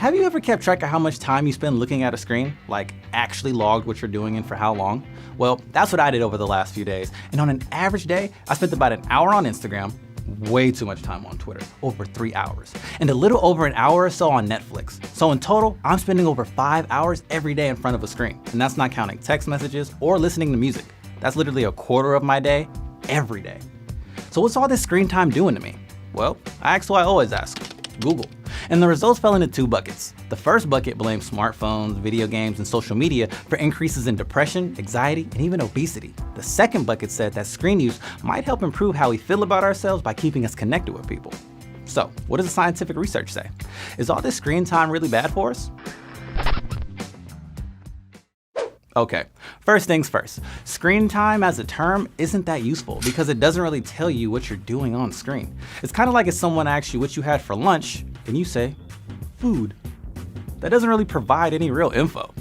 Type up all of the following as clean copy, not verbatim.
Have you ever kept track of how much time you spend looking at a screen? Like actually logged what you're doing and for how long? Well, that's what I did over the last few days. And on an average day, I spent about an hour on Instagram, way too much time on Twitter, over 3 hours, and a little over an hour or so on Netflix. So in total, I'm spending over 5 hours every day in front of a screen. And that's not counting text messages or listening to music. That's literally a quarter of my day, every day. So what's all this screen time doing to me? Well, I asked who I always ask, Google. And the results fell into two buckets. The first bucket blamed smartphones, video games, and social media for increases in depression, anxiety, and even obesity. The second bucket said that screen use might help improve how we feel about ourselves by keeping us connected with people. So, what does the scientific research say? Is all this screen time really bad for us? Okay, first things first. Screen time as a term isn't that useful because it doesn't really tell you what you're doing on screen. It's kind of like if someone asks you what you had for lunch and you say, food. That doesn't really provide any real info.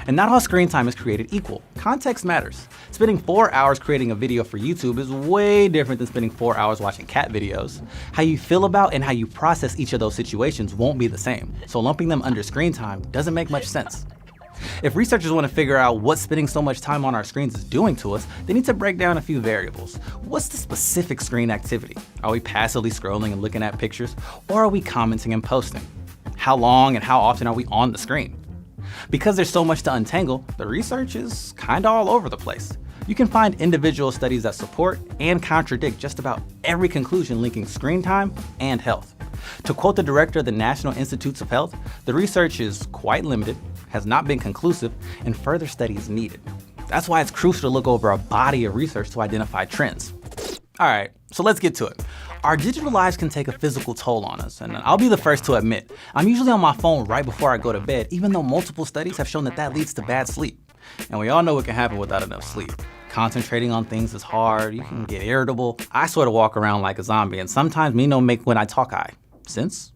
And not all screen time is created equal. Context matters. Spending 4 hours creating a video for YouTube is way different than spending 4 hours watching cat videos. How you feel about and how you process each of those situations won't be the same. So lumping them under screen time doesn't make much sense. If researchers want to figure out what spending so much time on our screens is doing to us, they need to break down a few variables. What's the specific screen activity? Are we passively scrolling and looking at pictures, or are we commenting and posting? How long and how often are we on the screen? Because there's so much to untangle, the research is kinda all over the place. You can find individual studies that support and contradict just about every conclusion linking screen time and health. To quote the director of the National Institutes of Health, the research is quite limited, has not been conclusive, and further study is needed. That's why it's crucial to look over a body of research to identify trends. All right, so let's get to it. Our digital lives can take a physical toll on us, and I'll be the first to admit, I'm usually on my phone right before I go to bed, even though multiple studies have shown that that leads to bad sleep. And we all know what can happen without enough sleep. Concentrating on things is hard, you can get irritable. I sort of walk around like a zombie, and sometimes me no make when I talk I. Sense?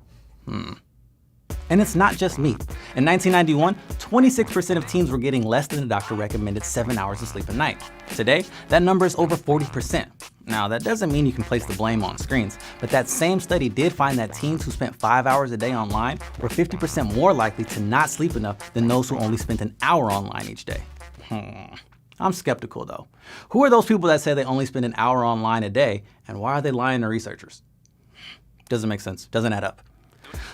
And it's not just me. In 1991, 26% of teens were getting less than the doctor recommended 7 hours of sleep a night. Today, that number is over 40%. Now, that doesn't mean you can place the blame on screens, but that same study did find that teens who spent 5 hours a day online were 50% more likely to not sleep enough than those who only spent an hour online each day. I'm skeptical though. Who are those people that say they only spend an hour online a day, and why are they lying to researchers? Doesn't make sense, doesn't add up.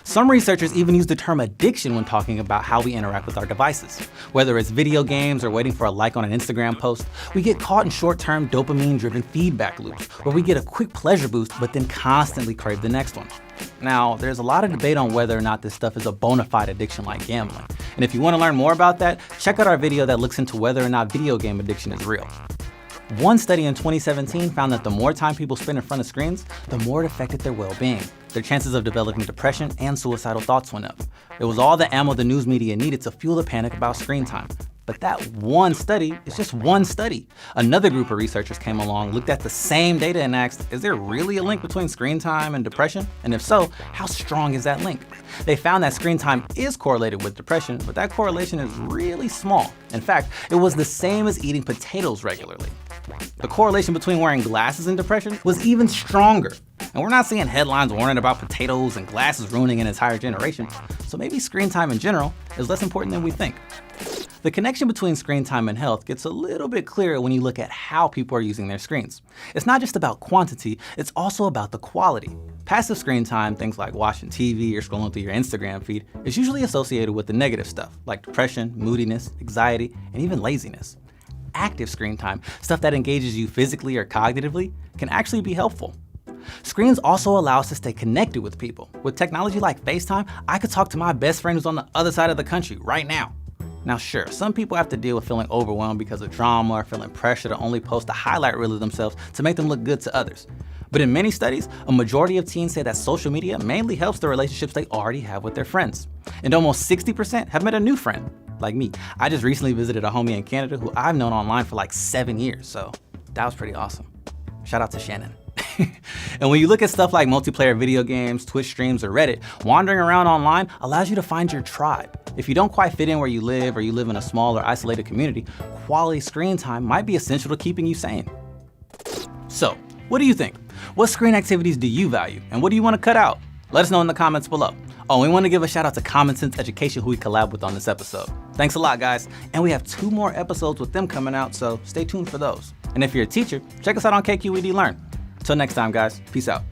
Some researchers even use the term addiction when talking about how we interact with our devices. Whether it's video games or waiting for a like on an Instagram post, we get caught in short-term dopamine-driven feedback loops where we get a quick pleasure boost but then constantly crave the next one. Now, there's a lot of debate on whether or not this stuff is a bona fide addiction like gambling. And if you want to learn more about that, check out our video that looks into whether or not video game addiction is real. One study in 2017 found that the more time people spend in front of screens, the more it affected their well-being. Their chances of developing depression and suicidal thoughts went up. It was all the ammo the news media needed to fuel the panic about screen time. But that one study is just one study. Another group of researchers came along, looked at the same data and asked, is there really a link between screen time and depression? And if so, how strong is that link? They found that screen time is correlated with depression, but that correlation is really small. In fact, it was the same as eating potatoes regularly. The correlation between wearing glasses and depression was even stronger. And we're not seeing headlines warning about potatoes and glasses ruining an entire generation, so maybe screen time in general is less important than we think. The connection between screen time and health gets a little bit clearer when you look at how people are using their screens. It's not just about quantity, it's also about the quality. Passive screen time, things like watching TV or scrolling through your Instagram feed, is usually associated with the negative stuff, like depression, moodiness, anxiety, and even laziness. Active screen time, stuff that engages you physically or cognitively, can actually be helpful. Screens also allow us to stay connected with people. With technology like FaceTime, I could talk to my best friend who's on the other side of the country right now. Now sure, some people have to deal with feeling overwhelmed because of drama or feeling pressure to only post a highlight reel of themselves to make them look good to others. But in many studies, a majority of teens say that social media mainly helps the relationships they already have with their friends. And almost 60% have met a new friend, like me. I just recently visited a homie in Canada who I've known online for like 7 years, so that was pretty awesome. Shout out to Shannon. And when you look at stuff like multiplayer video games, Twitch streams, or Reddit, wandering around online allows you to find your tribe. If you don't quite fit in where you live or you live in a small or isolated community, quality screen time might be essential to keeping you sane. So, what do you think? What screen activities do you value, and what do you want to cut out? Let us know in the comments below. Oh, we want to give a shout out to Common Sense Education, who we collab with on this episode. Thanks a lot, guys. And we have 2 more episodes with them coming out, so stay tuned for those. And if you're a teacher, check us out on KQED Learn. Until next time, guys, peace out.